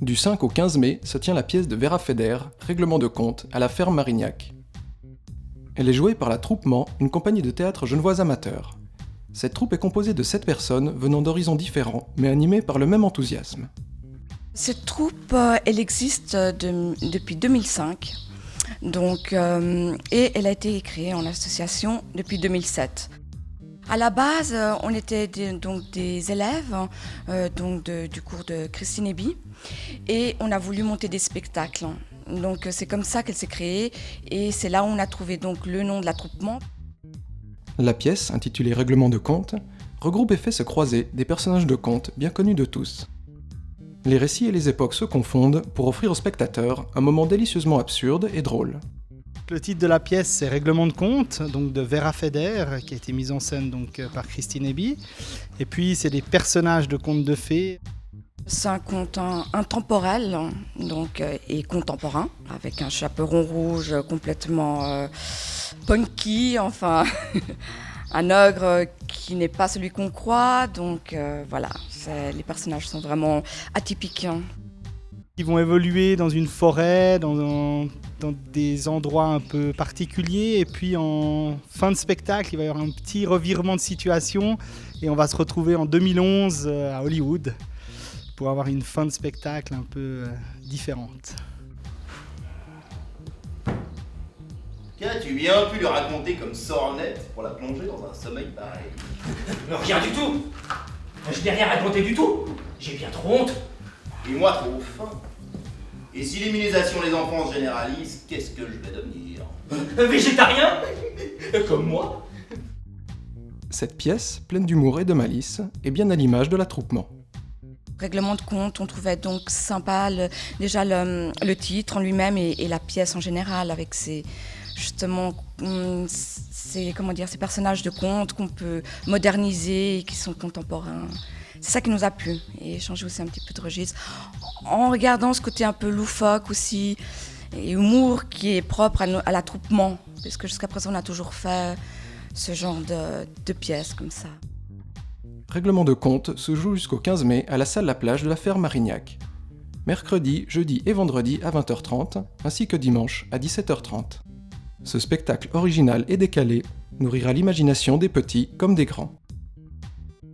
Du 5 au 15 mai se tient la pièce de Vera Feder, Règlement de compte, à la Ferme Marignac. Elle est jouée par la Troupement, une compagnie de théâtre genevoise amateur. Cette troupe est composée de 7 personnes venant d'horizons différents, mais animées par le même enthousiasme. Cette troupe, elle existe depuis 2005, et elle a été créée en association depuis 2007. À la base, on était des élèves du cours de Christine Eby, et on a voulu monter des spectacles. Donc c'est comme ça qu'elle s'est créée, et c'est là où on a trouvé donc le nom de l'attroupement. La pièce, intitulée Règlement de compte, regroupe et fait se croiser des personnages de contes bien connus de tous. Les récits et les époques se confondent pour offrir aux spectateurs un moment délicieusement absurde et drôle. Le titre de la pièce, c'est Règlement de compte, donc de Vera Feder, qui a été mise en scène donc, par Christine Eby. Et puis, c'est des personnages de contes de fées. C'est un conte intemporel et contemporain, avec un chaperon rouge complètement punky, enfin un ogre qui n'est pas celui qu'on croit. Donc voilà, les personnages sont vraiment atypiques. Ils vont évoluer dans une forêt, dans des endroits un peu particuliers. Et puis en fin de spectacle, il va y avoir un petit revirement de situation. Et on va se retrouver en 2011 à Hollywood pour avoir une fin de spectacle un peu différente. Tu viens pu lui raconter comme sornette pour la plonger dans un sommeil pareil. Rien du tout. Je n'ai rien raconté du tout. J'ai bien trop honte. Et moi trop faim. Et si l'immunisation des enfants se généralise, qu'est-ce que je vais devenir? Végétarien? Comme moi? Cette pièce, pleine d'humour et de malice, est bien à l'image de l'attroupement. Règlement de compte, on trouvait donc sympa déjà le titre en lui-même et la pièce en général, avec ces personnages de contes qu'on peut moderniser et qui sont contemporains. C'est ça qui nous a plu, et changer aussi un petit peu de registre, en regardant ce côté un peu loufoque aussi, et humour qui est propre à l'attroupement, parce que jusqu'à présent on a toujours fait ce genre de pièces comme ça. Règlement de compte se joue jusqu'au 15 mai à la salle La Plage de la Ferme Marignac. Mercredi, jeudi et vendredi à 20h30, ainsi que dimanche à 17h30. Ce spectacle original et décalé nourrira l'imagination des petits comme des grands.